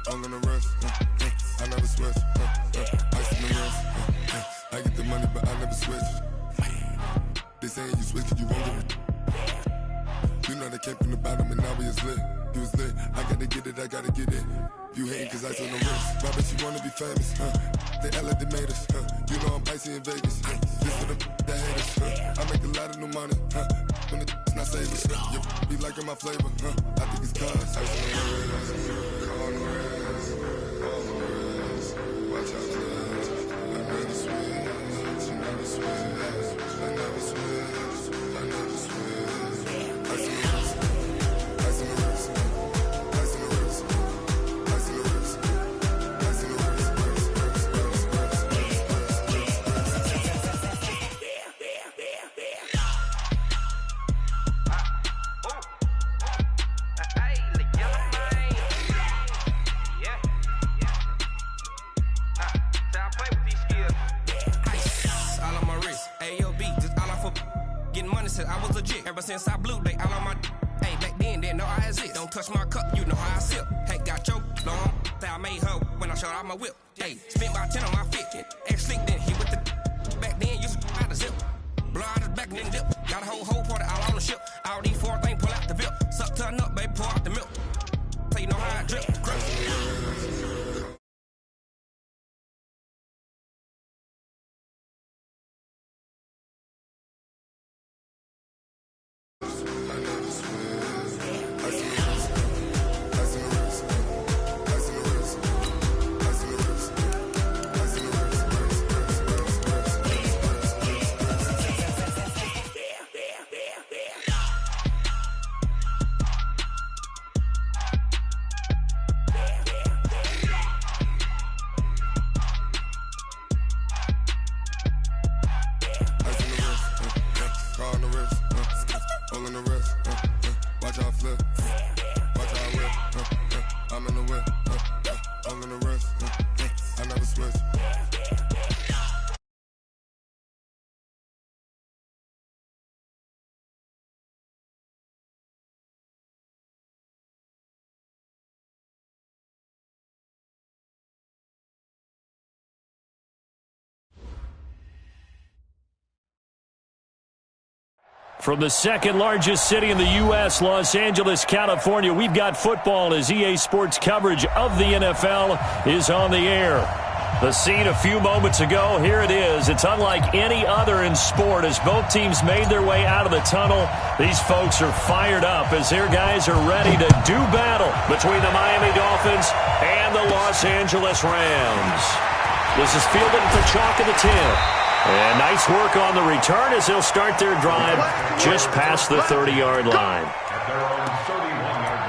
I'm gonna rest. I never switch. Ice in the wrist. I get the money, but I never switch. They saying you switch, you won't get it. You know they came from the bottom and now we is lit. You was lit. I gotta get it, I gotta get it. You hating cause ice on the wrist. Why bet you wanna be famous? They act like they made us. You know I'm icy in Vegas. This for the that hate us. I make a lot of new money. When it's not savers. You be liking my flavor. I think it's cause ice on the wrist. On the wrist. On the wrist. Watch out for this. I never switch. You never switch. I never switch. I never switch. Ice on the wrist. Ice on the wrist. Ice on the wrist. Ice on the wrist. Ice on the wrist. I was legit. Ever since I blew, they all on my hey, back then, didn't know I exist. Don't touch my cup, you know how I sip. Hey, got your long, say I made her when I showed out my whip. Hey, spent about 10 on my fit. Ex-slick, then he with the back then, used to out the zip. Blow out his back, then dip. Got a whole party all on the ship. All these four things, pull out the VIP. Suck, turn up, baby, pour out the milk. So you know how I drip. From the second largest city in the U.S., Los Angeles, California, we've got football as EA Sports coverage of the NFL is on the air. The scene a few moments ago, here it is. It's unlike any other in sport as both teams made their way out of the tunnel. These folks are fired up as their guys are ready to do battle between the Miami Dolphins and the Los Angeles Rams. This is fielded at the chalk of the 10. And nice work on the return as they'll start their drive just past the 30-yard line. At their own 31-yard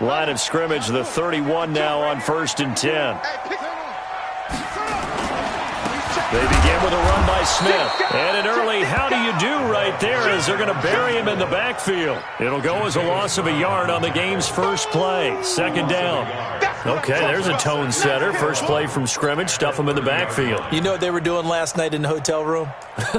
line. Line of scrimmage, the 31 now on 1st and 10. They begin with a run by Smith. And an early how do you do right there as they're going to bury him in the backfield. It'll go as a loss of a yard on the game's first play. 2nd down. Okay, there's a tone setter. First play from scrimmage, stuff him in the backfield. You know what they were doing last night in the hotel room?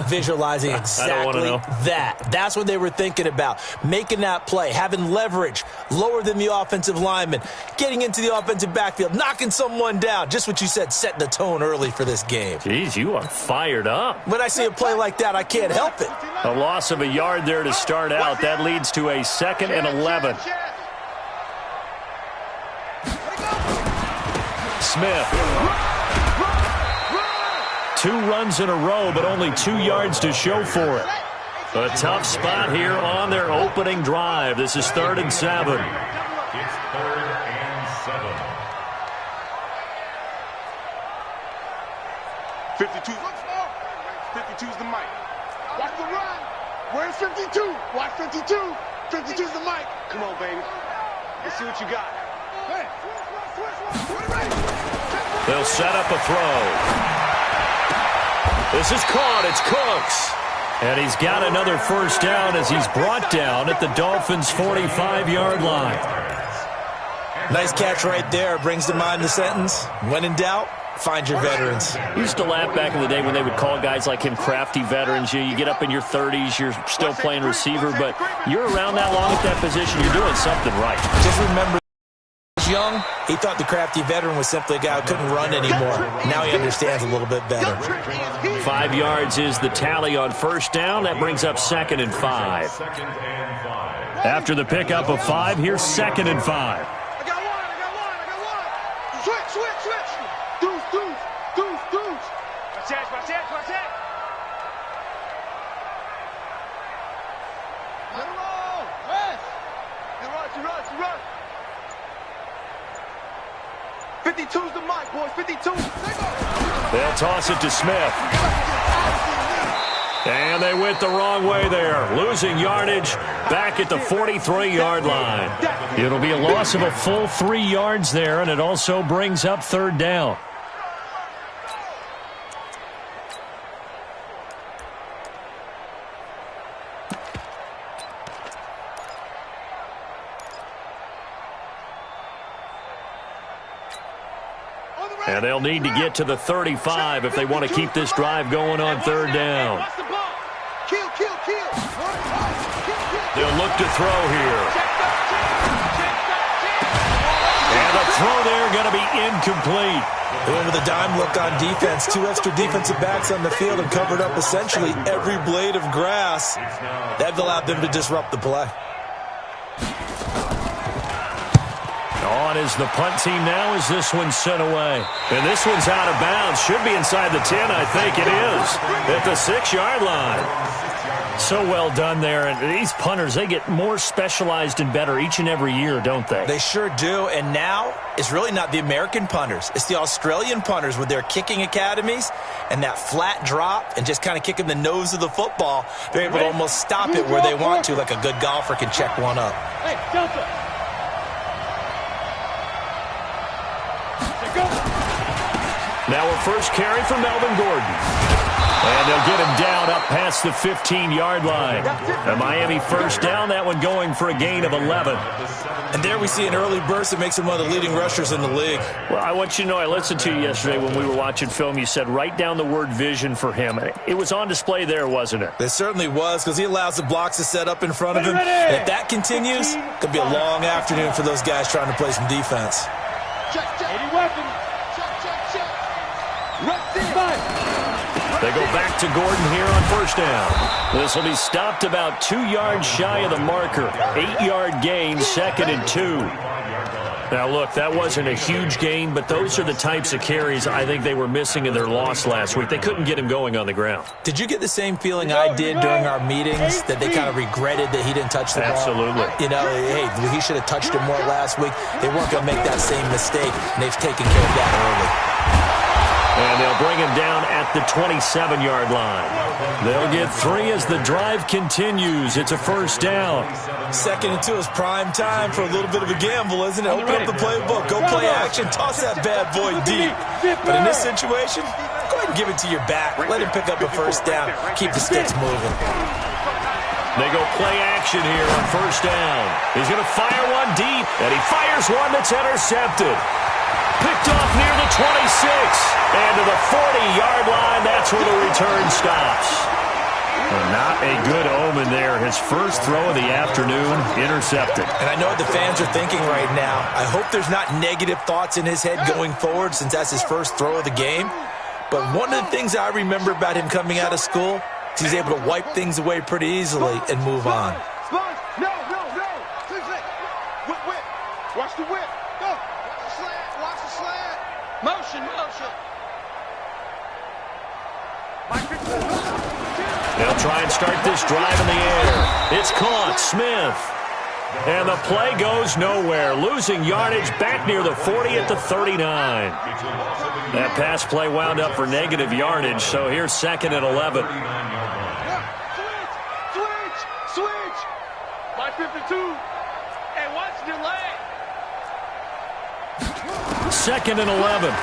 Visualizing exactly that. That's what they were thinking about. Making that play, having leverage, lower than the offensive lineman, getting into the offensive backfield, knocking someone down. Just what you said, setting the tone early for this game. Jeez, you are fired up. When I see a play like that, I can't help it. A loss of a yard there to start out. That leads to a 2nd and 11. Smith. 2 runs in a row, but only 2 yards to show for it. A tough spot here on their opening drive. This is 3rd and 7. It's 3rd and 7. 52. 52's the mic. Watch the run. Where's 52? Watch 52. 52's the mic. Come on, baby. Let's see what you got. They'll set up a throw. This is caught. It's Cooks. And he's got another first down as he's brought down at the Dolphins' 45-yard line. Nice catch right there. Brings to mind the sentence, when in doubt, find your veterans. We used to laugh back in the day when they would call guys like him crafty veterans. You get up in your 30s, you're still playing receiver, but you're around that long at that position, you're doing something right. Just remember, young, he thought the crafty veteran was simply a guy who couldn't run anymore. Now he understands a little bit better. 5 yards is the tally on first down. That brings up 2nd and 5. After the pickup of 5, here's 2nd and 5. I got one. Switch. Deuce. Watch that. Let it roll. Rest. You run. 52's the mic, boys. 52. They'll toss it to Smith. And they went the wrong way there. Losing yardage back at the 43-yard line. It'll be a loss of a full 3 yards there, and it also brings up 3rd down. And they'll need to get to the 35 if they want to keep this drive going on 3rd down. Kill. They'll look to throw here. And the throw there going to be incomplete. They went with a dime look on defense. 2 extra defensive backs on the field and covered up essentially every blade of grass. That allowed them to disrupt the play. On is the punt team now as this one's sent away. And this one's out of bounds. Should be inside the 10, I think it is. At the 6-yard line. So well done there. And these punters, they get more specialized and better each and every year, don't they? They sure do. And now it's really not the American punters. It's the Australian punters with their kicking academies and that flat drop and just kind of kicking the nose of the football. They're able to almost stop it where they want to, like a good golfer can check one up. Hey, Delta. Now a first carry for Melvin Gordon. And they'll get him down up past the 15-yard line. A Miami first down, that one going for a gain of 11. And there we see an early burst that makes him one of the leading rushers in the league. Well, I want you to know, I listened to you yesterday when we were watching film. You said write down the word vision for him. It was on display there, wasn't it? It certainly was, because he allows the blocks to set up in front of him. And if that continues, it could be a long afternoon for those guys trying to play some defense. Check. 80 weapons. Check. They go back to Gordon here on first down. This will be stopped about 2 yards shy of the marker. 8-yard gain, 2nd and 2. Now, look, that wasn't a huge gain, but those are the types of carries I think they were missing in their loss last week. They couldn't get him going on the ground. Did you get the same feeling I did during our meetings, that they kind of regretted that he didn't touch the ball? Absolutely. You know, hey, he should have touched it more last week. They weren't going to make that same mistake, and they've taken care of that early. And they'll bring him down at the 27-yard line. They'll get 3 as the drive continues. It's a first down. 2nd and 2 is prime time for a little bit of a gamble, isn't it? Open up the playbook, go play action, toss that bad boy deep. But in this situation, go ahead and give it to your back. Let him pick up a first down. Keep the sticks moving. They go play action here on first down. He's going to fire one deep, and he fires one that's intercepted. Picked off near the 26. And to the 40-yard line, that's where the return stops. Well, not a good omen there. His first throw of the afternoon, intercepted. And I know what the fans are thinking right now. I hope there's not negative thoughts in his head going forward, since that's his first throw of the game. But one of the things I remember about him coming out of school is he's able to wipe things away pretty easily and move on. No. Whip. Watch the whip. Go. Watch the slant. Motion. They'll try and start this drive in the air. It's caught. Smith. And the play goes nowhere. Losing yardage back near the 40 at the 39. That pass play wound up for negative yardage, so here's 2nd and 11. Switch. My 52. Hey, watch the delay. 2nd and 11.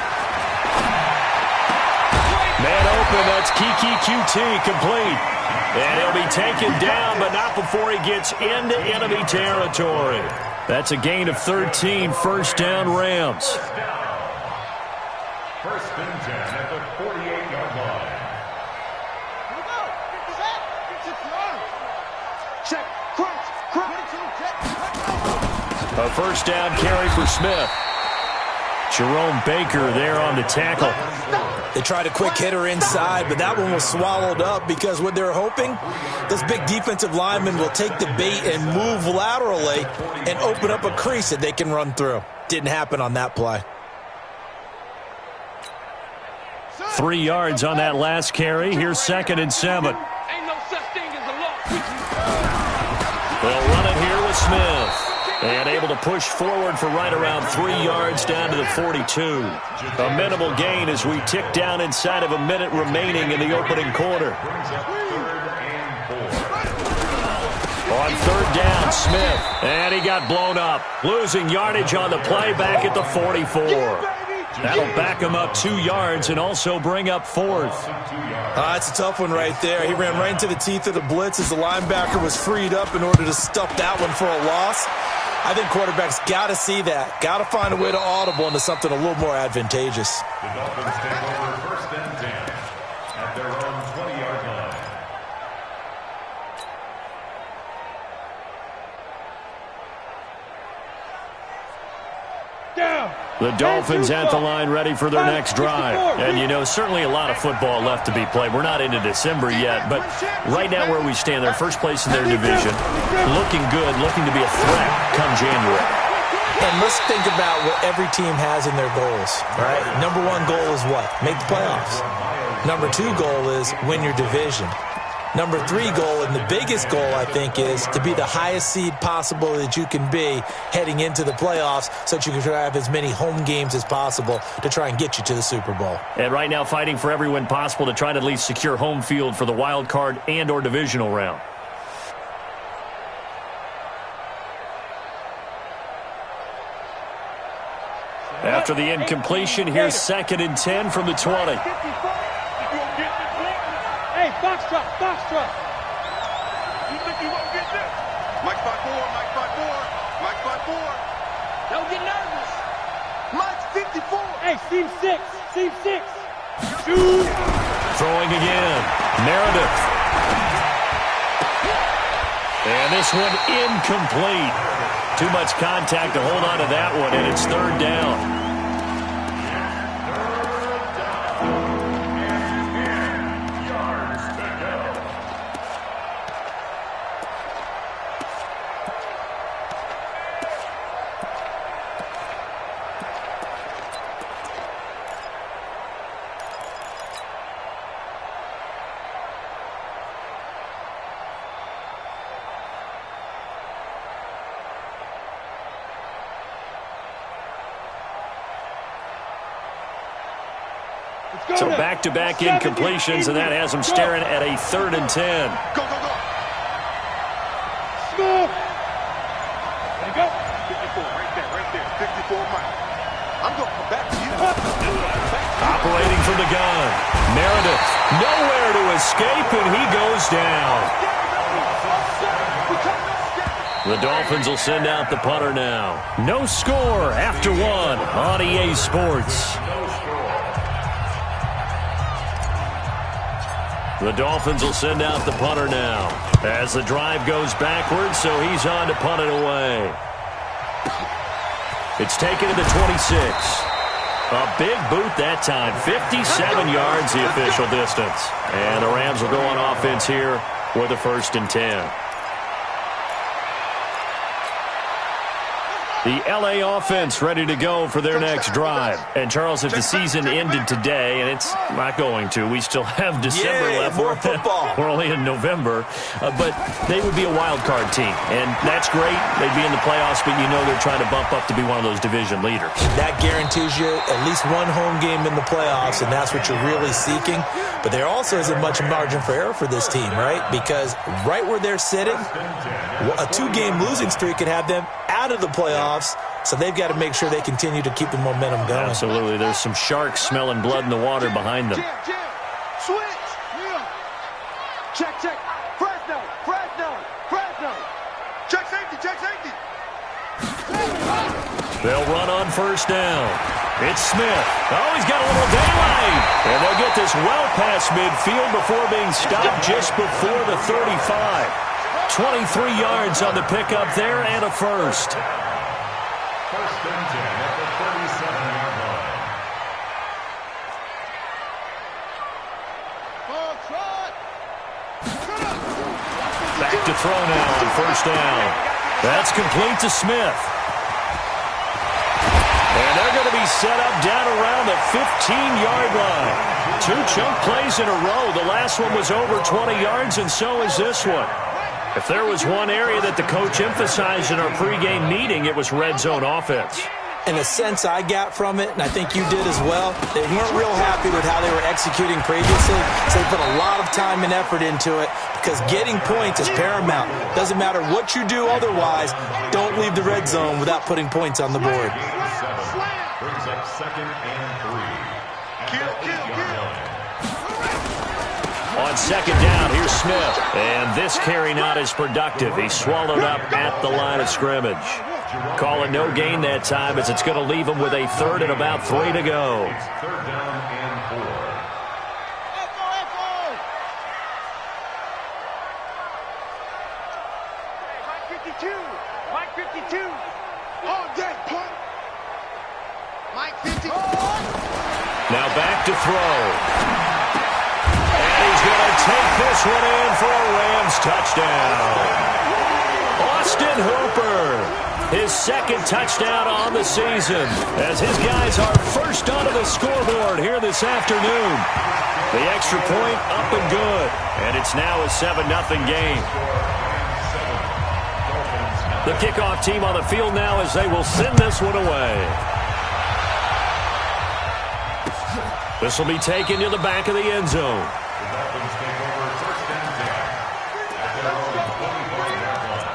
Man open, that's Kiki QT, complete. And he'll be taken down, but not before he gets into enemy territory. That's a gain of 13, first down Rams. First and 10 at the 48-yard line. Check, crunch, crunch. A first down carry for Smith. Jerome Baker there on the tackle. They tried a quick hitter inside, but that one was swallowed up because what they're hoping, this big defensive lineman will take the bait and move laterally and open up a crease that they can run through. Didn't happen on that play. 3 yards on that last carry. Here's 2nd and 7. Ain't no such thing as a loss. They'll run it here with Smith. And able to push forward for right around 3 yards down to the 42. A minimal gain as we tick down inside of a minute remaining in the opening quarter. On 3rd down, Smith. And he got blown up. Losing yardage on the play back at the 44. That'll back him up 2 yards and also bring up 4th. It's a tough one right there. He ran right into the teeth of the blitz as the linebacker was freed up in order to stuff that one for a loss. I think quarterbacks got to see that. Got to find a way to audible into something a little more advantageous. The Dolphins take over 1st and 10 at their own 20-yard line. The Dolphins at the line ready for their next drive. And, you know, certainly a lot of football left to be played. We're not into December yet, but right now where we stand, they're first place in their division. Looking good, looking to be a threat come January. And let's think about what every team has in their goals, right? Number 1 goal is what? Make the playoffs. Number 2 goal is win your division. Number 3 goal, and the biggest goal, I think, is to be the highest seed possible that you can be heading into the playoffs so that you can try to have as many home games as possible to try and get you to the Super Bowl. And right now fighting for every win possible to try to at least secure home field for the wild card and or divisional round. After the incompletion, here's 2nd and 10 from the 20. Hey, box truck. You think you won't get this? Mike 5-4. Don't get nervous. Mike's 54. Hey, seam 6. Shoot. Throwing again. Meredith. And this one incomplete. Too much contact to hold on to that one, and it's 3rd down. So back-to-back incompletions, and that has them staring at a 3rd and 10. Go. Score. There you go. 54, right there. 54, Mike. I'm going to come back to you. Operating from the gun. Meredith, nowhere to escape, and he goes down. The Dolphins will send out the punter now. No score after 1 on EA Sports. The Dolphins will send out the punter now as the drive goes backwards, so he's on to punt it away. It's taken to the 26. A big boot that time, 57 yards the official distance. And the Rams will go on offense here with a 1st and 10. The L.A. offense ready to go for their next drive. And, Charles, if the season ended today, and it's not going to, we still have December left. More football. We're only in November. But they would be a wild card team. And that's great. They'd be in the playoffs, but you know they're trying to bump up to be one of those division leaders. That guarantees you at least 1 home game in the playoffs, and that's what you're really seeking. But there also isn't much margin for error for this team, right? Because right where they're sitting, a 2-game losing streak could have them out of the playoffs, so they've got to make sure they continue to keep the momentum going. Absolutely. There's some sharks smelling blood in the water behind them. Switch. Check. Fresno. Check safety. They'll run on 1st down. It's Smith. Oh, he's got a little daylight. And they'll get this well past midfield before being stopped just before the 35. 23 yards on the pickup there and a first. First and 10 at the 37-yard line. Back to throw now on first down. That's complete to Smith. And they're going to be set up down around the 15-yard line. 2 chunk plays in a row. The last one was over 20 yards, and so is this one. If there was one area that the coach emphasized in our pregame meeting, it was red zone offense. In a sense I got from it, and I think you did as well, they weren't real happy with how they were executing previously, so they put a lot of time and effort into it because getting points is paramount. Doesn't matter what you do otherwise, don't leave the red zone without putting points on the board. Brings up second and 3. On second down, here's Smith. And this carry not as productive. He's swallowed up at the line of scrimmage. Call it no gain that time as it's going to leave him with a third and about 3 to go. Third down and 4. Mike 52. Oh, that punt. Mike 50. Now back to throw. And he's going to take this one in for a Rams touchdown. Austin Hooper. His second touchdown on the season as his guys are first onto the scoreboard here this afternoon. The extra point up and good. And it's now a 7-0 game. The kickoff team on the field now as they will send this one away. This will be taken to the back of the end zone. The Dolphins take over first and 10 at their own 25-yard line.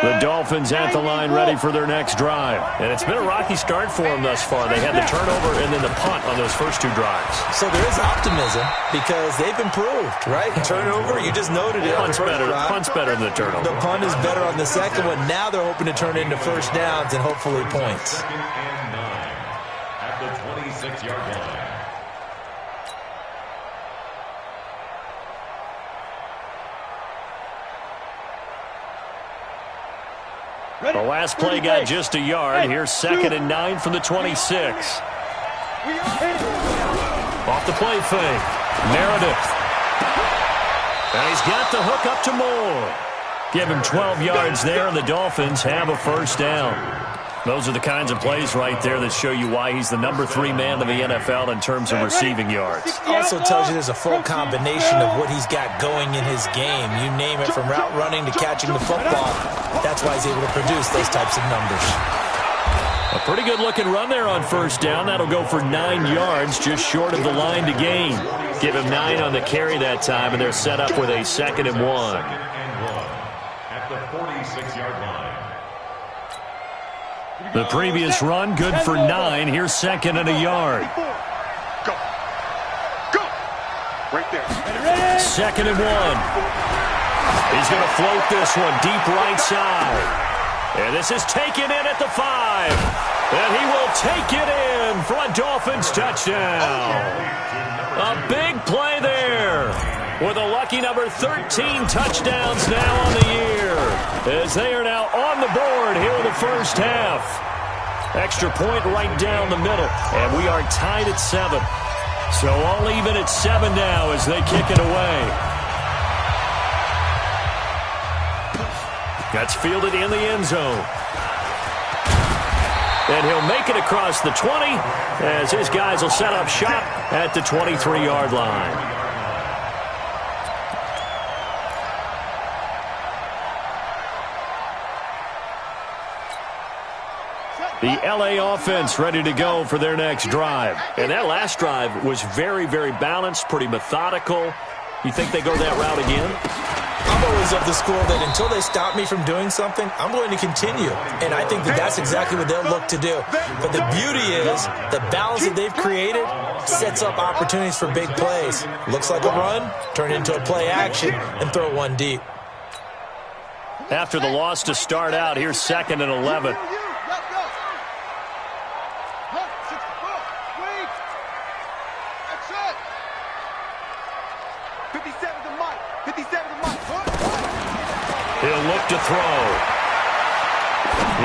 The Dolphins at the line ready for their next drive. And it's been a rocky start for them thus far. They had the turnover and then the punt on those first 2 drives. So there is optimism because they've improved, right? Turnover, you just noted it. Punt's better than the turnover. The punt is better on the second one. Now they're hoping to turn it into first downs and hopefully points. Second and 9 at the 26-yard line. The last play got just a yard. Here's second and 9 from the 26. Off the play fake. Meredith. And he's got the hook up to Moore. Give him 12 yards there, and the Dolphins have a first down. Those are the kinds of plays right there that show you why he's the number 3 man in the NFL in terms of receiving yards. Also tells you there's a full combination of what he's got going in his game. You name it, from route running to catching the football. That's why he's able to produce those types of numbers. A pretty good-looking run there on first down. That'll go for 9 yards, just short of the line to gain. Give him 9 on the carry that time, and they're set up with a 2nd and 1. At the 46-yard line. The previous run, good for 9. Here's 2nd and a yard. Go. Go. Right there. 2nd and 1. He's going to float this one deep right side. And this is taken in at the 5. And he will take it in for a Dolphins touchdown. A big play there. With a lucky number 13 touchdowns now on the year. As they are now on the board here in the first half. Extra point right down the middle. And we are tied at 7. So all even at 7 now as they kick it away. That's fielded in the end zone. And he'll make it across the 20 as his guys will set up shop at the 23-yard line. The L.A. offense ready to go for their next drive. And that last drive was very, very balanced, pretty methodical. You think they go that route again? I'm always of the school that until they stop me from doing something, I'm going to continue. And I think that that's exactly what they'll look to do. But the beauty is the balance that they've created sets up opportunities for big plays. Looks like a run, turn it into a play action, and throw one deep. After the loss to start out, here's 2nd and 11. He'll look to throw.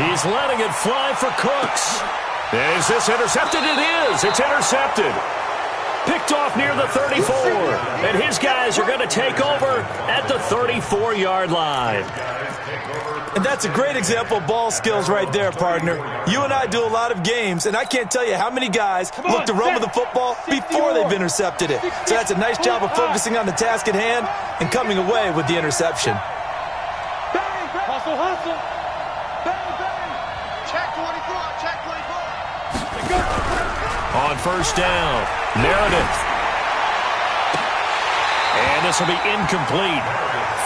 He's letting it fly for Cooks. Is this intercepted? It is. It's intercepted. Picked off near the 34. And his guys are going to take over at the 34-yard line. And that's a great example of ball skills right there, partner. You and I do a lot of games, and I can't tell you how many guys look to run with the football before they've intercepted it. So that's a nice job of focusing on the task at hand and coming away with the interception. Hustle, hustle. Bang, bang. Check 24, check 24. On first down, Meredith. And this will be incomplete.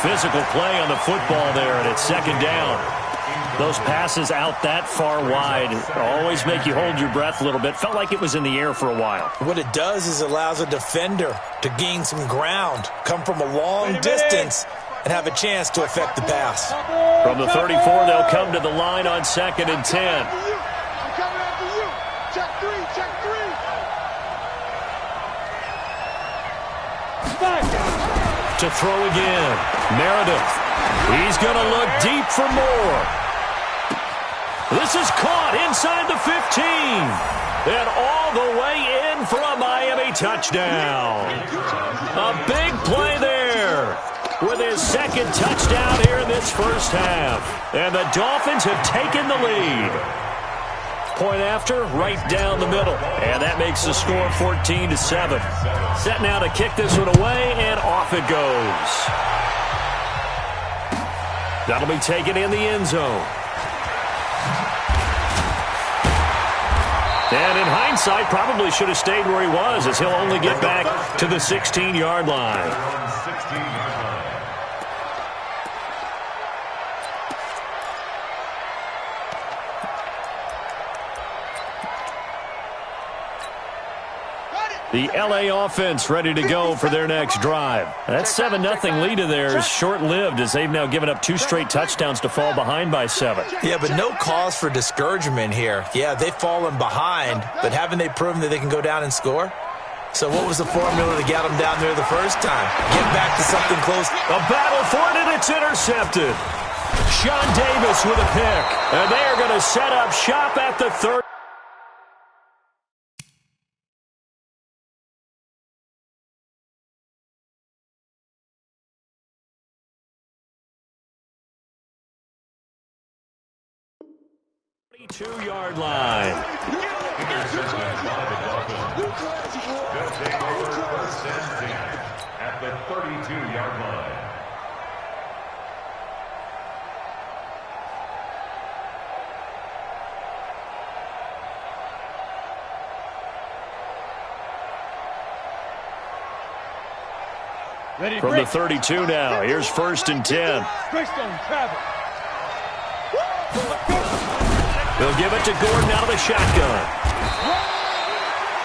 Physical play on the football there, and it's 2nd down. Those passes out that far wide always make you hold your breath a little bit. Felt like it was in the air for a while. What it does is allows a defender to gain some ground, come from a long distance, and have a chance to affect the pass. From the 34, they'll come to the line on 2nd and 10. I'm coming after you. Check 3, check 3. To throw again, Meredith. He's going to look deep for more. This is caught inside the 15. And all the way in for a Miami touchdown. A big play there with his 2nd touchdown here in this first half. And the Dolphins have taken the lead. Point after, right down the middle. And that makes the score 14-7. Set now to kick this one away, and off it goes. That'll be taken in the end zone. And in hindsight, probably should have stayed where he was, as he'll only get back to the 16-yard line. The L.A. offense ready to go for their next drive. That 7-0 lead of theirs short-lived, as they've now given up 2 straight touchdowns to fall behind by 7. Yeah, but no cause for discouragement here. Yeah, they've fallen behind, but haven't they proven that they can go down and score? So what was the formula to get them down there the first time? Get back to something close. A battle for it, and it's intercepted. Sean Davis with a pick. And they are going to set up shop at the 30. Two-yard line. Interception by the Dolphins. They'll take over 1st and 10 at the 32-yard line. From the 32 now, here's 1st and 10. Greystone travel. They'll give it to Gordon out of the shotgun.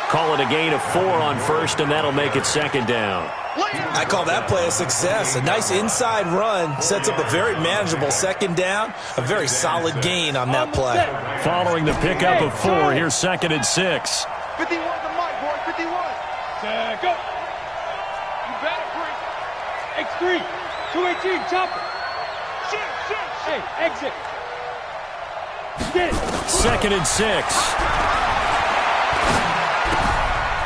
Call it a gain of 4 on 1st, and that'll make it 2nd down. I call that play a success. A nice inside run sets up a very manageable 2nd down. A very solid gain on that play. Following the pickup of 4, here's 2nd and 6. 51 the mic, boy, 51. Go. You better break. X3, 218, chopper. Shit. Hey, exit. Get it. 2nd and 6.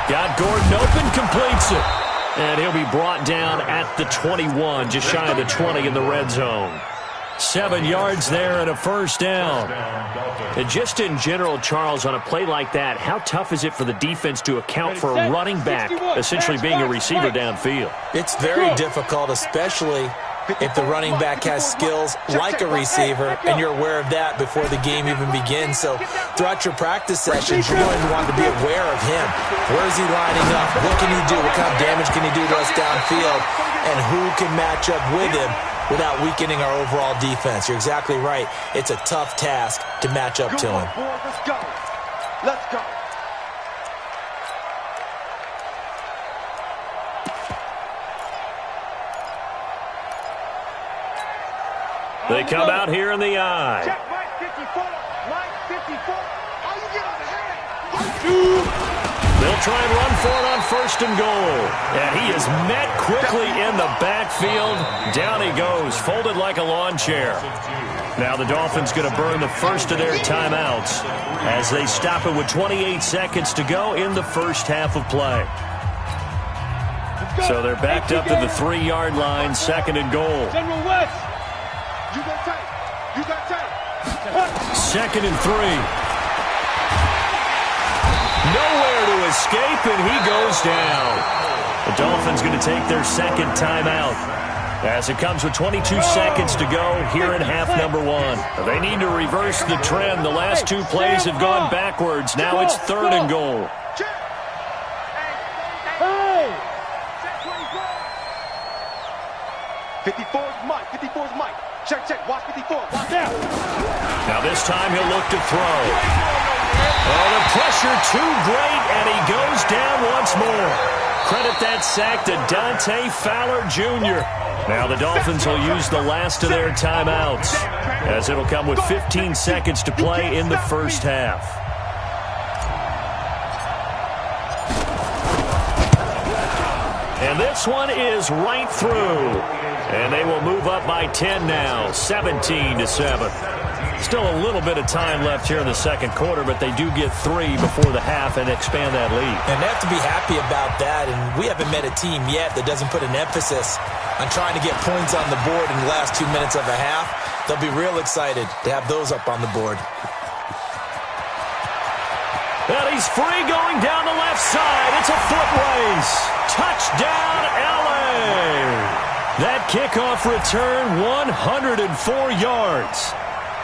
Got Gordon open, completes it. And he'll be brought down at the 21, just shy of the 20 in the red zone. 7 yards there and a 1st down. And just in general, Charles, on a play like that, how tough is it for the defense to account for a running back essentially being a receiver downfield? It's very difficult, especially if the running back has skills like a receiver, and you're aware of that before the game even begins. So throughout your practice sessions, you're going to want to be aware of him. Where is he lining up? What can he do? What kind of damage can he do to us downfield? And who can match up with him without weakening our overall defense? You're exactly right. It's a tough task to match up to him. Let's go. Let's go. They come out here in the eye. Check Mike 54. Mike 54. How you get on the head? They'll try and run for it on 1st and goal. And he is met quickly in the backfield. Down he goes, folded like a lawn chair. Now the Dolphins going to burn the first of their timeouts as they stop it with 28 seconds to go in the first half of play. So they're backed up to the 3-yard line, 2nd and goal. General West. You got tight. You got tight. 2nd and 3. Nowhere to escape, and he goes down. The Dolphins going to take their 2nd timeout as it comes with 22 seconds to go here in half number 1. They need to reverse the trend. The last 2 plays have gone backwards. Now it's 3rd and goal. Hey! 54's Mike. 54's Mike. Check, check. Watch 54. Watch out. Now this time he'll look to throw. Oh, the pressure too great, and he goes down once more. Credit that sack to Dante Fowler Jr. Now the Dolphins will use the last of their timeouts as it'll come with 15 seconds to play in the first half. And this one is right through. And they will move up by 10 now, 17-7. Still a little bit of time left here in the second quarter, but they do get 3 before the half and expand that lead. And they have to be happy about that, and we haven't met a team yet that doesn't put an emphasis on trying to get points on the board in the last 2 minutes of a half. They'll be real excited to have those up on the board. And he's free going down the left side. It's a foot race. Touchdown, LA! That kickoff return, 104 yards.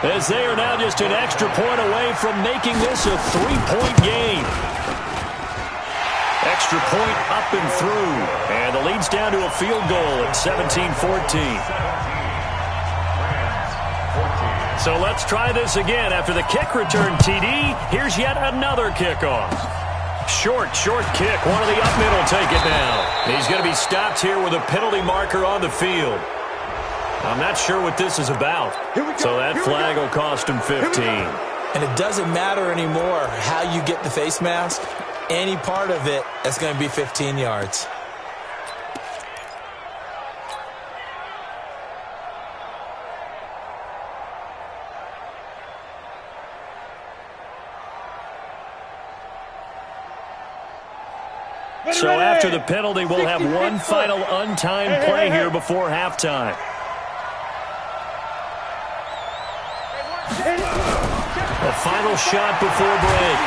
As they are now just an extra point away from making this a 3-point game. Extra point up and through. And the lead's down to a field goal at 17-14. So let's try this again. After the kick return, TD, here's yet another kickoff. Short kick. One of the up mid will take it now. He's going to be stopped here with a penalty marker on the field. I'm not sure what this is about. So that flag will cost him 15. And it doesn't matter anymore how you get the face mask. Any part of it is going to be 15 yards. So after the penalty, we'll have one final untimed play here before halftime. A final shot before break.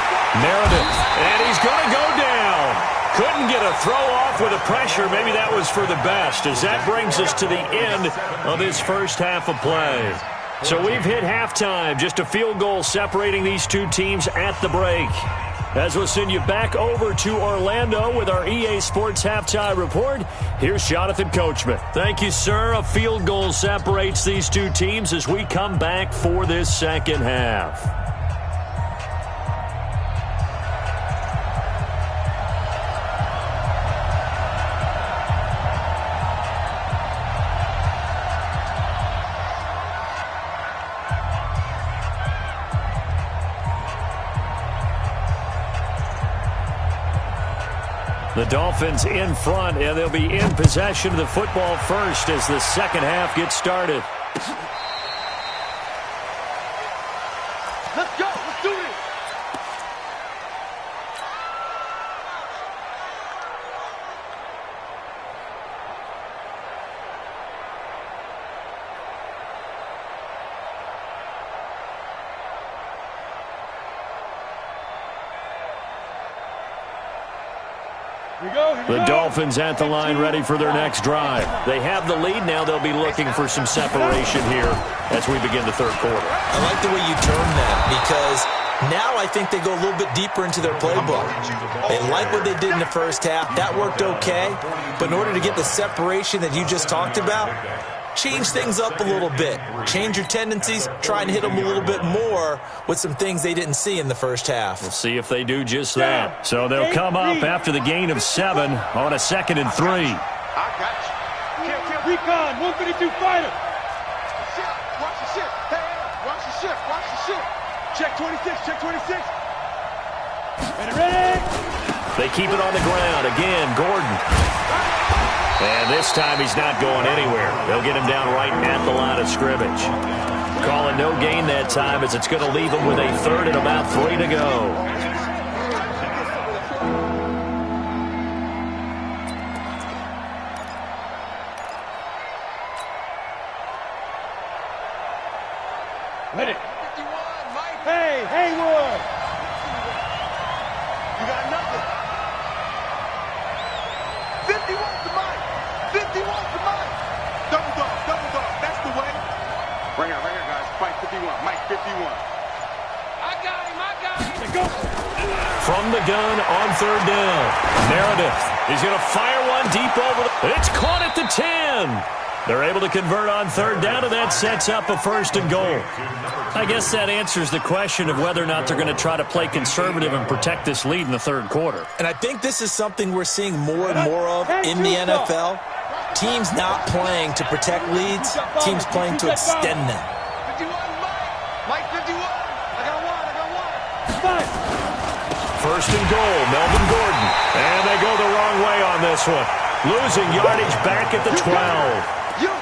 Meredith, and he's going to go down. Couldn't get a throw off with the pressure. Maybe that was for the best, as that brings us to the end of this first half of play. So we've hit halftime, just a field goal separating these two teams at the break. As we'll send you back over to Orlando with our EA Sports Halftime Report, here's Jonathan Coachman. Thank you, sir. A field goal separates these two teams as we come back for this second half. The Dolphins in front, and they'll be in possession of the football first as the second half gets started. Let's go. Let's do this. The Dolphins at the line ready for their next drive. They have the lead now. They'll be looking for some separation here as we begin the third quarter. I like the way you term that because now I think they go a little bit deeper into their playbook. They like what they did in the first half. That worked okay. But in order to get the separation that you just talked about, change things up a little bit. Change your tendencies. Try and hit them a little bit more with some things they didn't see in the first half. We'll see if they do just that. So they'll come up after the gain of 7 on a 2nd and 3. I got you. Recon, 152 fighter. Watch the shift. Hey, watch the shift. Watch the shift. Check 26. Check 26. Ready? They keep it on the ground. Again, Gordon. And this time he's not going anywhere. They'll get him down right at the line of scrimmage. Calling no gain that time as it's going to leave him with a 3rd and about 3 to go. Ready. 51, Mike. Hey, Haywood. You got nothing. 51 to Mike. 51 to Mike. Double dog. That's the way. Right here, guys. Mike 51. Mike 51. I got him. Let's go. From the gun on 3rd down. Meredith is going to fire one deep over the... It's caught at the 10. They're able to convert on 3rd down, and that sets up a 1st and goal. I guess that answers the question of whether or not they're going to try to play conservative and protect this lead in the 3rd quarter. And I think this is something we're seeing more and more of in the NFL. Teams not playing to protect leads, teams playing to extend them. 51, Mike 51. I got one. 1st and goal, Melvin Gordon. And they go the wrong way on this one. Losing yardage back at the 12.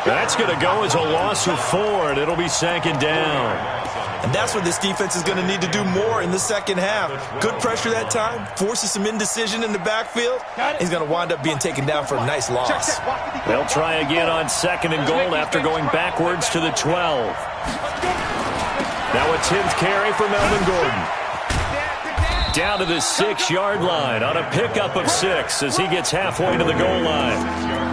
That's going to go as a loss of 4, and it'll be 2nd down. And that's what this defense is going to need to do more in the second half. Good pressure that time, forces some indecision in the backfield. He's going to wind up being taken down for a nice loss. They'll try again on 2nd and goal after going backwards to the 12. Now a 10th carry for Melvin Gordon. Down to the 6-yard line on a pickup of 6 as he gets halfway to the goal line.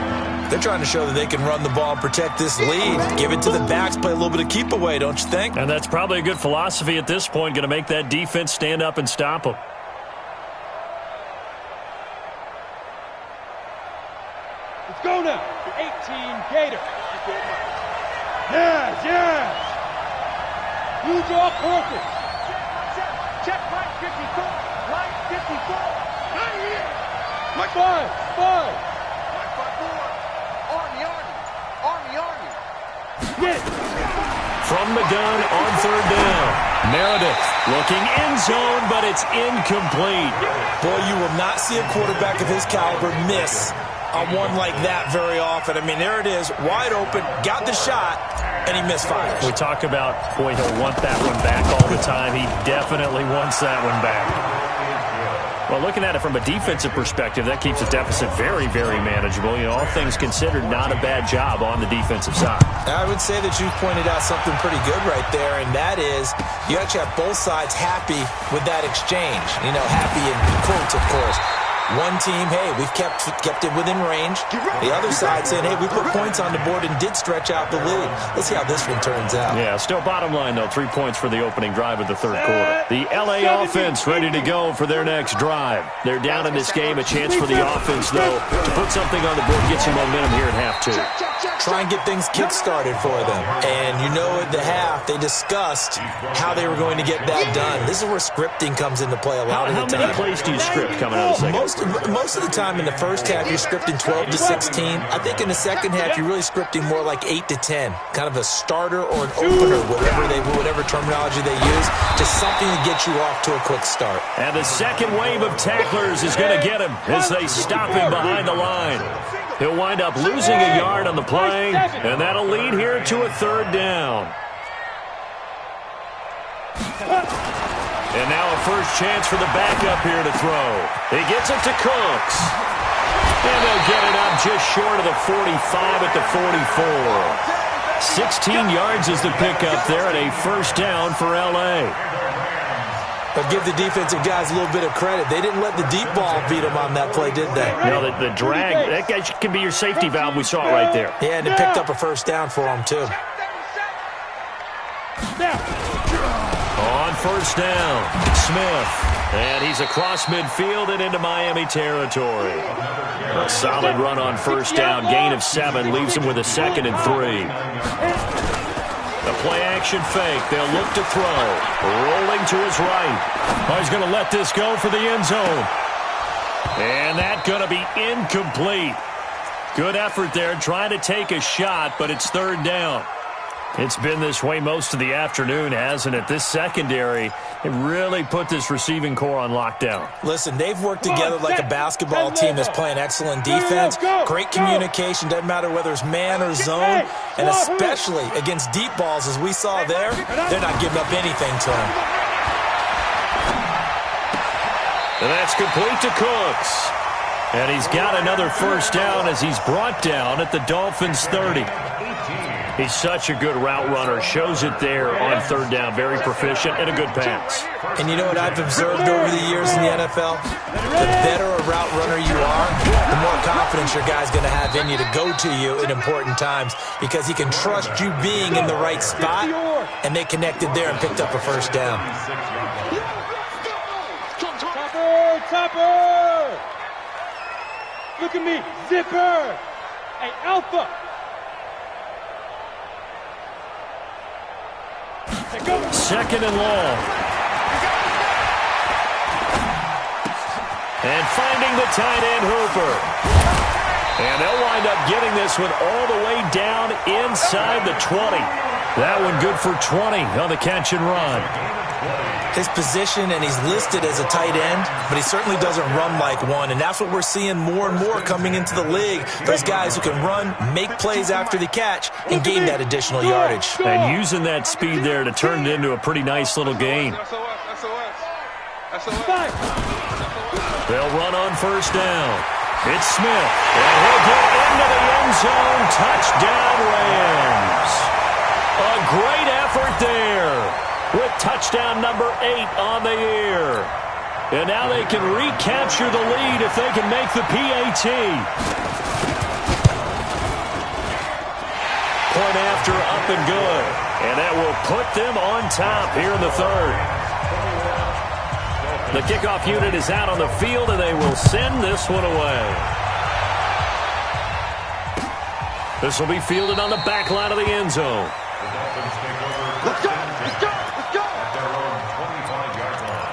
They're trying to show that they can run the ball and protect this lead. Give it to the backs, play a little bit of keep away, don't you think? And that's probably a good philosophy at this point, going to make that defense stand up and stop them. Let's go now. 18 Gator. Yes. You draw perfect. Check Mike 54. Mike 54. Right here. Mike 5. Army. Yes. From the gun on 3rd down. Meredith looking end zone, but it's incomplete. Boy, you will not see a quarterback of his caliber miss on one like that very often. I mean, there it is, wide open, got the shot, and he misfires. We talk about, boy, he'll want that one back all the time. He definitely wants that one back. Well, looking at it from a defensive perspective, that keeps the deficit very, very manageable. You know, all things considered, not a bad job on the defensive side. I would say that you pointed out something pretty good right there, and that is you actually have both sides happy with that exchange. You know, happy in quotes, of course. One team, hey, we've kept it within range. The other side saying, hey, we put points on the board and did stretch out the lead. Let's see how this one turns out. Yeah, still bottom line, though, 3 points for the opening drive of the 3rd quarter. The L.A. offense ready to go for their next drive. They're down in this game. A chance for the offense, though, to put something on the board, get some momentum here at half 2. Try and get things kick-started for them. And you know at the half, they discussed how they were going to get that done. This is where scripting comes into play a lot of the time. How many plays do you script coming out of the second? Most of the time in the first half, you're scripting 12 to 16. I think in the second half, you're really scripting more like 8 to 10. Kind of a starter or an opener, whatever terminology they use, just something to get you off to a quick start. And the second wave of tacklers is going to get him as they stop him behind the line. He'll wind up losing a yard on the play, and that'll lead here to a 3rd down. And now a first chance for the backup here to throw. He gets it to Cooks. And they'll get it up just short of the 45 at the 44. 16 yards is the pickup there, and a 1st down for L.A. But give the defensive guys a little bit of credit. They didn't let the deep ball beat them on that play, did they? No, the drag, that guy can be your safety valve. We saw it right there. Yeah, and it picked up a first down for them, too. On first down, Smith. And he's across midfield and into Miami territory. A solid run on first down. Gain of 7 leaves him with a 2nd and 3. The play-action fake. They'll look to throw. Rolling to his right. Oh, he's going to let this go for the end zone. And that's going to be incomplete. Good effort there, trying to take a shot, but it's 3rd down. It's been this way most of the afternoon, hasn't it? This secondary, it really put this receiving core on lockdown. Listen, they've worked together like a basketball team that's playing excellent defense. Great communication, doesn't matter whether it's man or zone. And especially against deep balls, as we saw there, they're not giving up anything to them. And that's complete to Cooks. And he's got another first down as he's brought down at the Dolphins' 30. He's such a good route runner. Shows it there on 3rd down. Very proficient and a good pass. And you know what I've observed over the years in the NFL? The better a route runner you are, the more confidence your guy's going to have in you to go to you in important times because he can trust you being in the right spot, and they connected there and picked up a first down. Topper! Look at me, Zipper! Hey, Alpha! 2nd and long. And finding the tight end, Hooper. And they'll wind up getting this one all the way down inside the 20. That one good for 20 on the catch and run. His position, and he's listed as a tight end, but he certainly doesn't run like one, and that's what we're seeing more and more coming into the league. Those guys who can run, make plays after the catch, and gain that additional yardage. And using that speed there to turn it into a pretty nice little gain. They'll run on first down. It's Smith, and he'll get into the end zone. Touchdown, Rams. A great effort there, with touchdown number 8 on the year. And now they can recapture the lead if they can make the PAT. Point after, up and good. And that will put them on top here in the 3rd. The kickoff unit is out on the field, and they will send this one away. This will be fielded on the back line of the end zone. Let's go! Let's go! Let's go! At their own 25-yard line.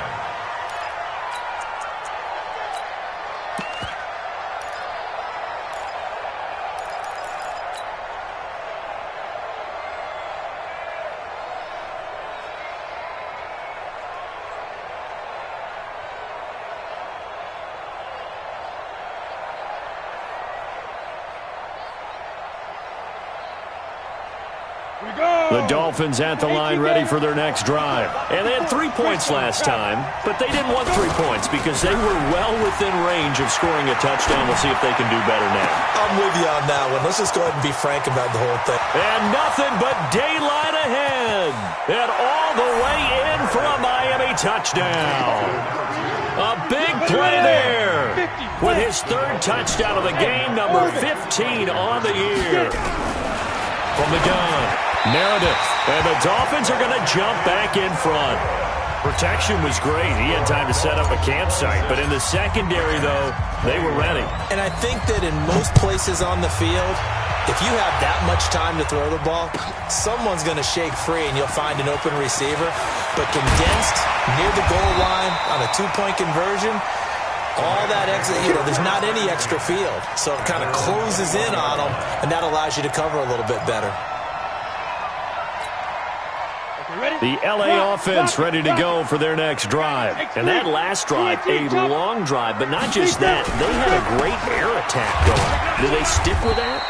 The Dolphins at the line ready for their next drive. And they had 3 points last time, but they didn't want 3 points because they were well within range of scoring a touchdown. We'll see if they can do better now. I'm with you on that one. Let's just go ahead and be frank about the whole thing. And nothing but daylight ahead. And all the way in for a Miami touchdown. A big play there with his 3rd touchdown of the game, number 15 on the year. From the gun, Meredith, and the Dolphins are going to jump back in front. Protection was great. He had time to set up a campsite, but in the secondary, though, they were ready. And I think that in most places on the field, if you have that much time to throw the ball, someone's going to shake free and you'll find an open receiver. But condensed, near the goal line on a 2-point conversion, all that extra, there's not any extra field. So it kind of closes in on them, and that allows you to cover a little bit better. The L.A. offense ready to go for their next drive. And that last drive, a long drive, but not just that. They had a great air attack going. Do they stick with that?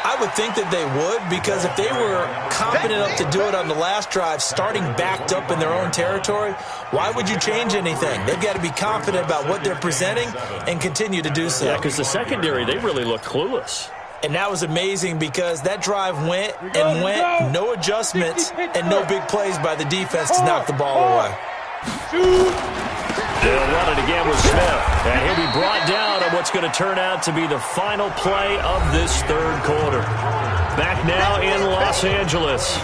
I would think that they would, because if they were confident enough to do it on the last drive, starting backed up in their own territory, why would you change anything? They've got to be confident about what they're presenting and continue to do so. Yeah, because the secondary, they really looked clueless. And that was amazing because that drive went and went, no adjustments, and no big plays by the defense to knock the ball away. They'll run it again with Smith. And he'll be brought down on what's going to turn out to be the final play of this third quarter. Back now in Los Angeles.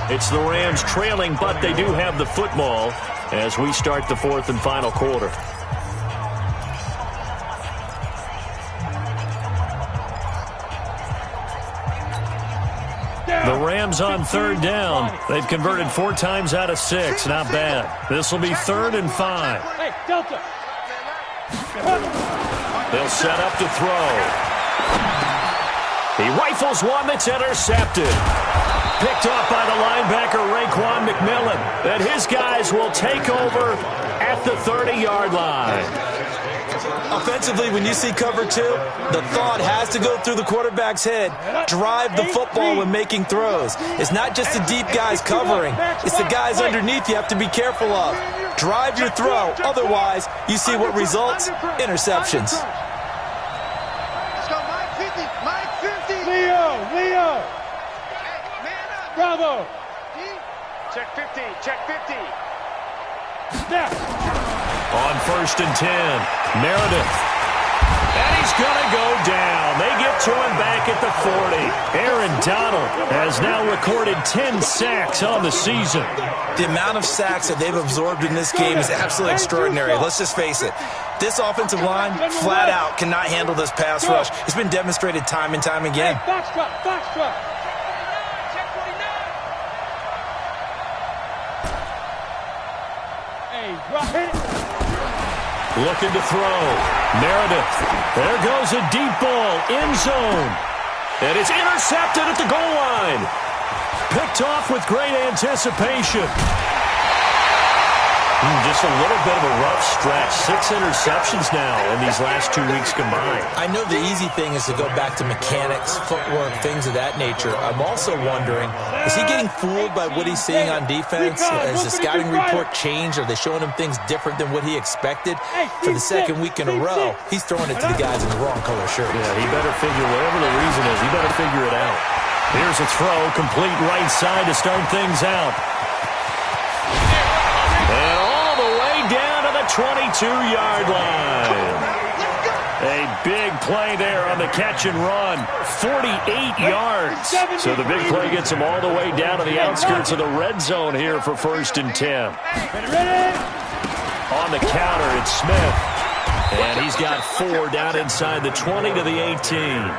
It's the Rams trailing, but they do have the football as we start the fourth and final quarter. The Rams on third down. They've converted 4 times out of 6. Not bad. This will be 3rd and 5. Hey, Delta. They'll set up to throw. He rifles one that's intercepted. Picked off by the linebacker, Raekwon McMillan. And his guys will take over at the 30-yard line. Offensively, when you see cover 2, the thought has to go through the quarterback's head. Drive the football when making throws. It's not just the deep guys covering. It's the guys underneath you have to be careful of. Drive your throw. Otherwise, you see what results? Interceptions. Let's go, Mike 50. Mike 50. Leo. Bravo. Check 50. Check 50. Snap. On 1st and 10, Meredith. And he's going to go down. They get to him back at the 40. Aaron Donald has now recorded 10 sacks on the season. The amount of sacks that they've absorbed in this game is absolutely extraordinary. Let's just face it. This offensive line, flat out, cannot handle this pass rush. It's been demonstrated time and time again. Hey, box drop. Hey, drop it. Looking to throw. Meredith. There goes a deep ball. End zone. And it's intercepted at the goal line. Picked off with great anticipation. Just a little bit of a rough stretch. 6 interceptions now in these last 2 weeks combined. I know the easy thing is to go back to mechanics, footwork, things of that nature. I'm also wondering, is he getting fooled by what he's seeing on defense? Has the scouting report changed? Are they showing him things different than what he expected? For the second week in a row, he's throwing it to the guys in the wrong color shirts. Yeah, he better figure, whatever the reason is, he better figure it out. Here's a throw, complete right side to start things out. And all the way down to the 22-yard line. A big play there on the catch and run. 48 yards. So the big play gets him all the way down to the outskirts of the red zone here for 1st and 10. On the counter, it's Smith. And he's got 4 down inside the 20 to the 18.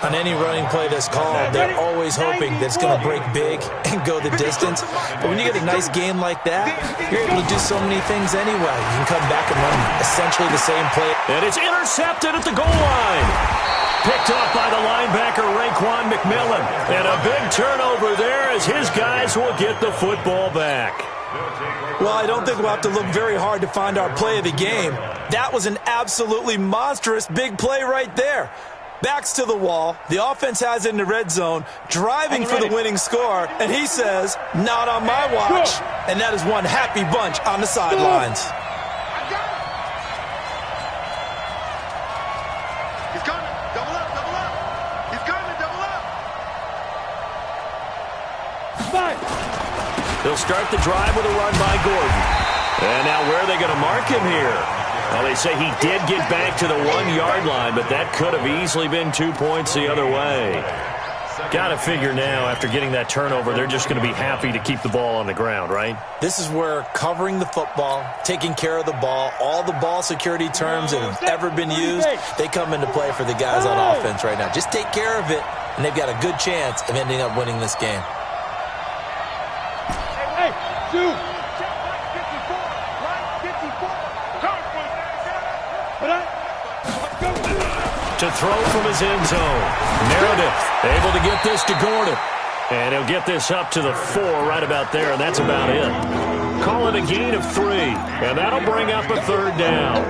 On any running play that's called, they're always hoping that it's going to break big and go the distance. But when you get a nice game like that, you're able to do so many things anyway. You can come back and run essentially the same play. And it's intercepted at the goal line. Picked off by the linebacker, Raekwon McMillan. And a big turnover there as his guys will get the football back. Well, I don't think we'll have to look very hard to find our play of the game. That was an absolutely monstrous big play right there. Backs to the wall. The offense has it in the red zone, driving for the winning score, and he says, not on my watch. And that is one happy bunch on the sidelines. He's coming. Double up. He's coming. Double up. They'll start the drive with a run by Gordon. And now where are they going to mark him here? Well, they say he did get back to the 1-yard line, but that could have easily been 2 points the other way. Got to figure now, after getting that turnover, they're just going to be happy to keep the ball on the ground, right? This is where covering the football, taking care of the ball, all the ball security terms that have ever been used, they come into play for the guys on offense right now. Just take care of it, and they've got a good chance of ending up winning this game. Hey, dude. To throw from his end zone. Meredith able to get this to Gordon. And he'll get this up to the 4 right about there, and that's about it. Call it a gain of 3, and that'll bring up a 3rd down.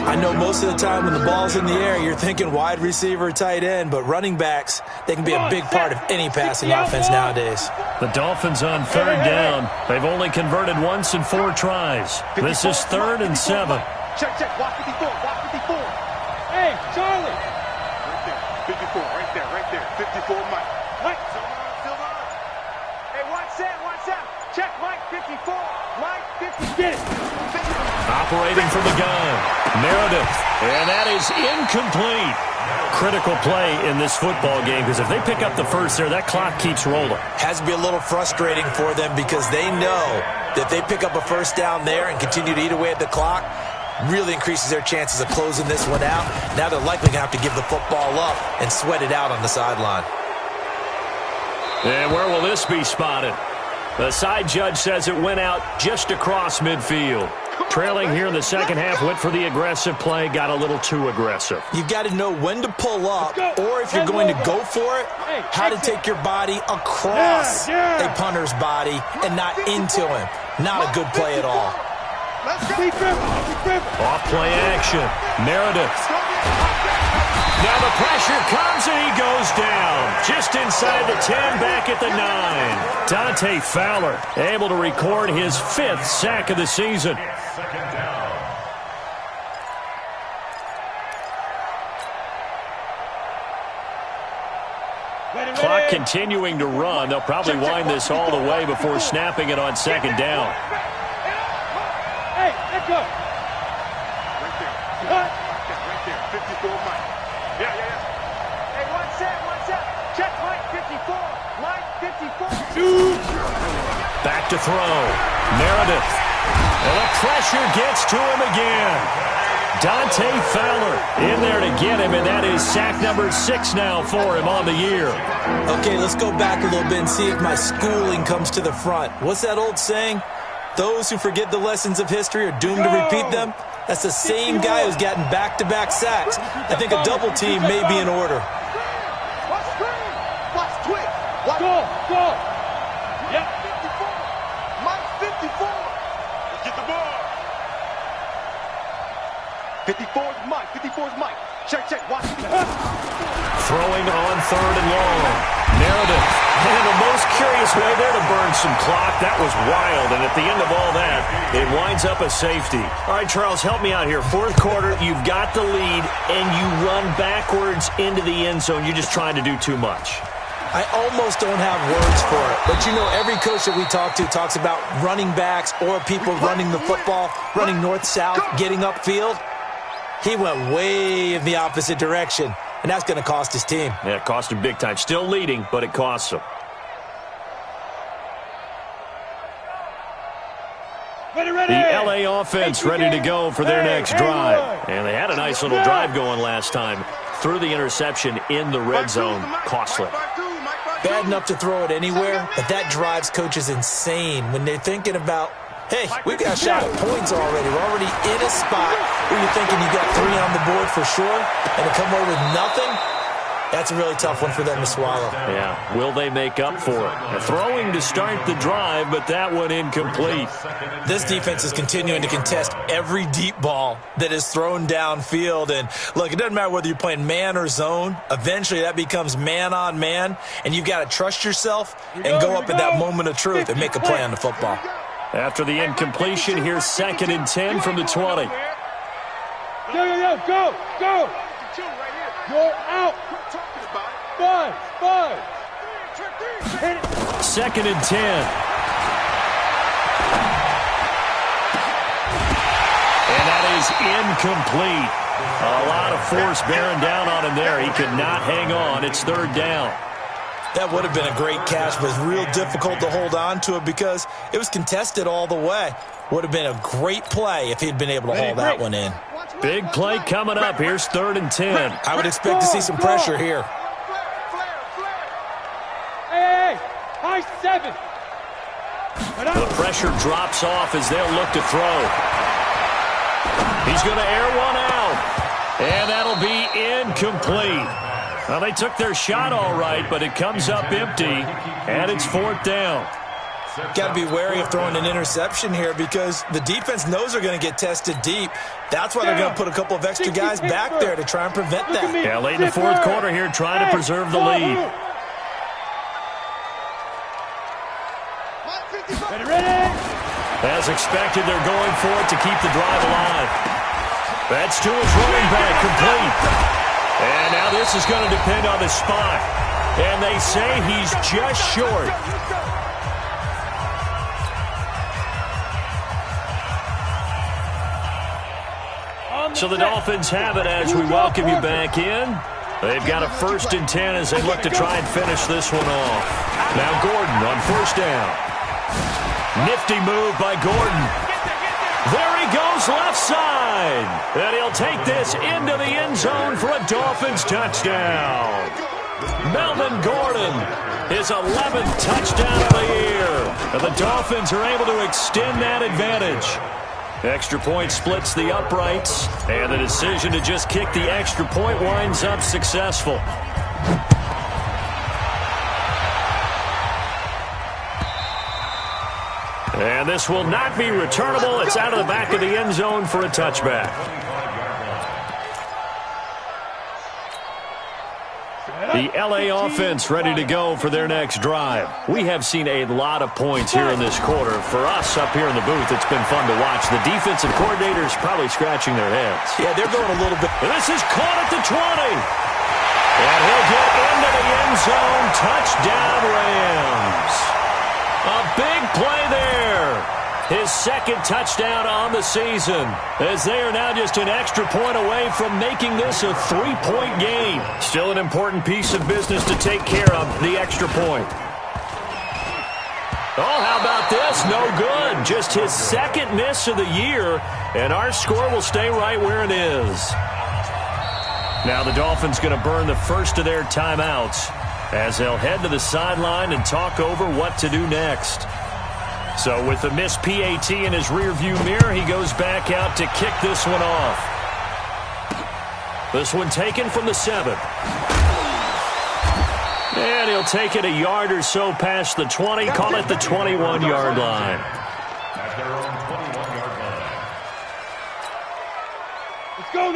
I know most of the time when the ball's in the air, you're thinking wide receiver, tight end, but running backs, they can be a big part of any passing offense nowadays. The Dolphins on 3rd down. They've only converted once in 4 tries. This is 3rd and 7. Check. Watch 54. Watch 54. Hey, Charlie. Right there. 54. Right there. 54, Mike. Mike. Silver. Hey, watch that. Check Mike 54. Mike 54. Get it. Operating from the gun, Meredith, and that is incomplete. Critical play in this football game because if they pick up the first there, that clock keeps rolling. Has to be a little frustrating for them because they know that if they pick up a first down there and continue to eat away at the clock, really increases their chances of closing this one out. Now they're likely going to have to give the football up and sweat it out on the sideline. And where will this be spotted? The side judge says it went out just across midfield. Trailing here in the second half, went for the aggressive play, got a little too aggressive. You've got to know when to pull up, or if you're going to go for it, how to take your body across a punter's body and not into him. Not a good play at all. Off play action. Meredith. Now the pressure comes and he goes down. Just inside the 10, back at the 9. Dante Fowler able to record his 5th sack of the season. Second down. Clock continuing to run. They'll probably wind this all the way before snapping it on second down. Hey, let's go. Right there. Right there. 54 Mike. Yeah. Hey, one set. Check Mike 54. Mike 54. Back to throw. Meredith. And the pressure gets to him again. Dante Fowler in there to get him, and that is sack number 6 now for him on the year. Okay, let's go back a little bit and see if my schooling comes to the front. What's that old saying? Those who forget the lessons of history are doomed to repeat them. That's the same guy who's gotten back-to-back sacks. I think a double team may be in order. Watch quick. Go. Yep. 54. Mike 54. Get the ball. 54 is Mike. 54 is Mike. Check. Watch. Throwing on 3rd and long. Meredith. And the most curious way there to burn some clock. That was wild. And at the end of all that, it winds up a safety. All right, Charles, help me out here. 4th quarter, you've got the lead, and you run backwards into the end zone. You're just trying to do too much. I almost don't have words for it. But, you know, every coach that we talk to talks about running backs or people running the football, running north-south, getting upfield. He went way in the opposite direction, and that's going to cost his team. Yeah, it cost him big time. Still leading, but it costs him. The LA offense ready to go for their next drive. And they had a nice little drive going last time. Threw the interception in the red zone. Costly. Bad enough to throw it anywhere, but that drives coaches insane when they're thinking about, hey, we've got a shot at points already. We're already in a spot where you're thinking you got 3 on the board for sure, and to come away with nothing, that's a really tough one for them to swallow. Yeah, will they make up for it? They're throwing to start the drive, but that one incomplete. This defense is continuing to contest every deep ball that is thrown downfield. And, look, it doesn't matter whether you're playing man or zone. Eventually, that becomes man-on-man, and you've got to trust yourself and go up at that moment of truth and make a play on the football. After the incompletion, here's 2nd and 10 from the 20. Go. You're out. 5. 2nd and 10. And that is incomplete. A lot of force bearing down on him there. He could not hang on. It's 3rd down. That would have been a great catch, but it's real difficult to hold on to it because it was contested all the way. Would have been a great play if he'd been able to hold that one in. Big play coming up. Here's 3rd and 10. I would expect to see some pressure here. Hey, high 7. The pressure drops off as they'll look to throw. He's going to air one out, and that'll be incomplete. Well, they took their shot all right, but it comes up empty, and it's 4th down. Got to be wary of throwing an interception here because the defense knows they're going to get tested deep. That's why they're going to put a couple of extra guys back there to try and prevent that. Yeah, late in the 4th quarter here, trying to preserve the lead. As expected, they're going for it to keep the drive alive. That's to his running back, complete. And now this is going to depend on the spot. And they say he's just short. So the Dolphins have it as we welcome you back in. They've got a 1st and 10 as they look to try and finish this one off. Now Gordon on 1st down. Nifty move by Gordon. There he goes left side. And he'll take this into the end zone for a Dolphins touchdown. Melvin Gordon, his 11th touchdown of the year. And the Dolphins are able to extend that advantage. Extra point splits the uprights, and the decision to just kick the extra point winds up successful. And this will not be returnable. It's out of the back of the end zone for a touchback. The LA offense ready to go for their next drive. We have seen a lot of points here in this quarter. For us up here in the booth, it's been fun to watch. The defensive coordinators probably scratching their heads. Yeah, they're going a little bit. And this is caught at the 20. And he'll get into the end zone. Touchdown, Rams. A big play there. His 2nd touchdown on the season, as they are now just an extra point away from making this a 3-point game. Still an important piece of business to take care of, the extra point. Oh, how about this? No good. Just his 2nd miss of the year, and our score will stay right where it is. Now the Dolphins going to burn the first of their timeouts as they'll head to the sideline and talk over what to do next. So with the missed PAT in his rearview mirror, he goes back out to kick this one off. This one taken from the 7. And he'll take it a yard or so past the 20, call it the 21-yard line. At their own 21-yard line.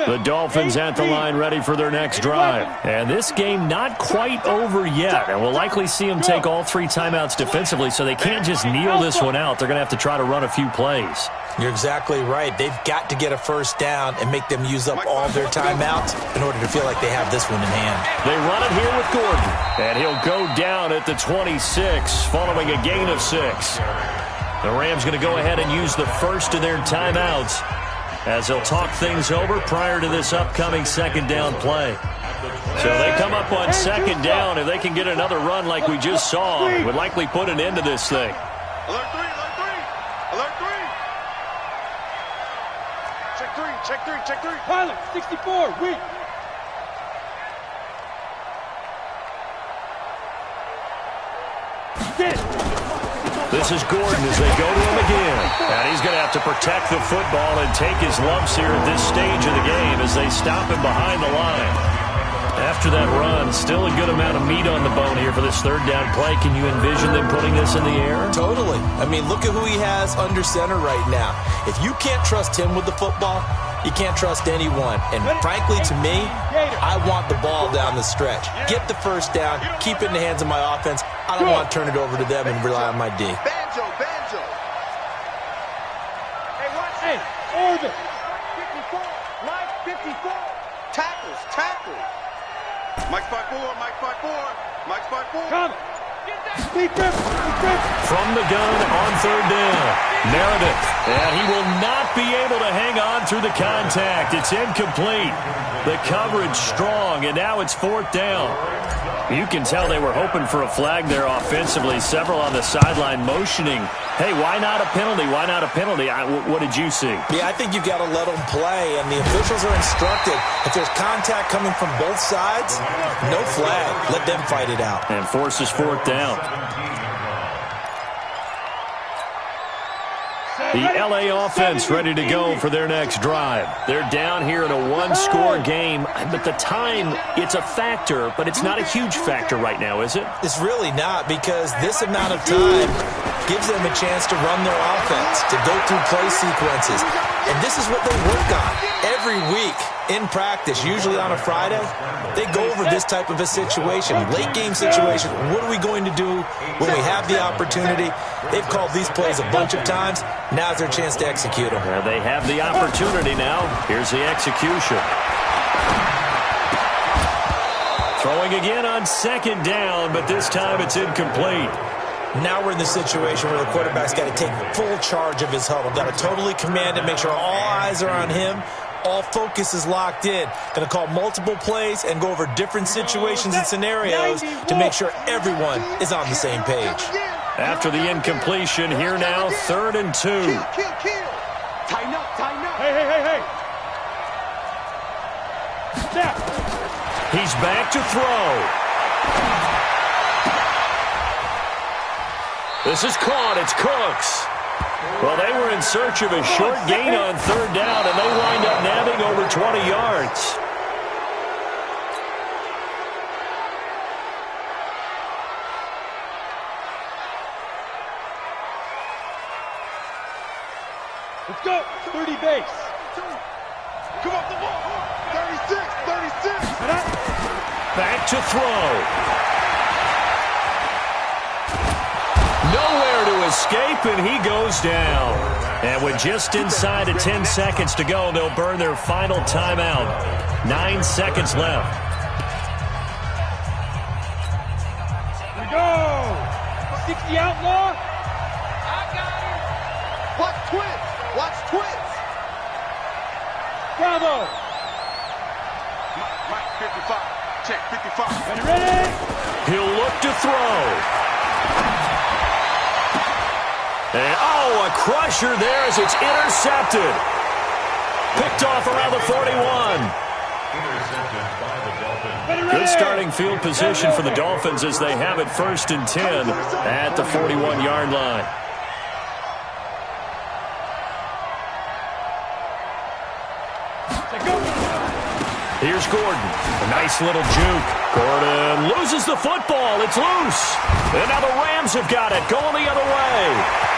The Dolphins at the line ready for their next drive. And this game not quite over yet. And we'll likely see them take all 3 timeouts defensively, so they can't just kneel this one out. They're going to have to try to run a few plays. You're exactly right. They've got to get a 1st down and make them use up all their timeouts in order to feel like they have this one in hand. They run it here with Gordon. And he'll go down at the 26 following a gain of 6. The Rams going to go ahead and use the first of their timeouts as they'll talk things over prior to this upcoming 2nd down play. So they come up on 2nd down. If they can get another run like we just saw, would likely put an end to this thing. Alert 3, alert 3, alert 3. Check 3, check 3, check 3. Pilot, 64, weak. This is Gordon as they go to him again. And he's going to have to protect the football and take his lumps here at this stage of the game as they stop him behind the line. After that run, still a good amount of meat on the bone here for this 3rd down play. Can you envision them putting this in the air? Totally. I mean, look at who he has under center right now. If you can't trust him with the football, you can't trust anyone. And frankly, to me, I want the ball down the stretch. Get the 1st down, keep it in the hands of my offense. I don't want to turn it over to them and rely on my D. Banjo, banjo. Hey, watch. Hey, orbit. 54, Mike, 54. Tackles, tackles. Mike 5-4, Mike 5-4, Mike 5-4. Come. Speed grip, speed grip. From the gun on 3rd down, Meredith. And he will not be able to hang on through the contact. It's incomplete. The coverage strong, and now it's 4th down. You can tell they were hoping for a flag there offensively. Several on the sideline motioning, hey, why not a penalty? Why not a penalty? What did you see? Yeah, I think you've got to let them play, and the officials are instructed. If there's contact coming from both sides, no flag. Let them fight it out. And forces 4th down. The LA offense ready to go for their next drive. They're down here in a 1-score game, but the time, it's a factor, but it's not a huge factor right now, is it? It's really not, because this amount of time gives them a chance to run their offense, to go through play sequences. And this is what they work on every week in practice, usually on a Friday. They go over this type of a situation, late game situation. What are we going to do when we have the opportunity? They've called these plays a bunch of times. Now's their chance to execute them. They have the opportunity now. Here's the execution. Throwing again on 2nd down, but this time it's incomplete. Now we're in the situation where the quarterback's got to take full charge of his huddle. Got to totally command it, make sure all eyes are on him. All focus is locked in. Going to call multiple plays and go over different situations and scenarios to make sure everyone is on the same page. After the incompletion, here now, 3rd and 2. Kill. Tighten up. Hey. Step. He's back to throw. This is caught. It's Cooks. Well, they were in search of a short gain on 3rd down, and they wind up nabbing over 20 yards. Let's go. 30 base. Come off the ball. 36. Back to throw. Nowhere to escape, and he goes down. And with just inside of 10 seconds to go, they'll burn their final timeout. 9 seconds left. Here we go. 60 outlaw. I got him. Watch twins. Bravo. Mike, 55. Check, 55. Ready? He'll look to throw. And, a crusher there as it's intercepted. Picked off around the 41. Good starting field position for the Dolphins as they have it 1st and 10 at the 41-yard line. Here's Gordon. A nice little juke. Gordon loses the football. It's loose. And now the Rams have got it. Going the other way.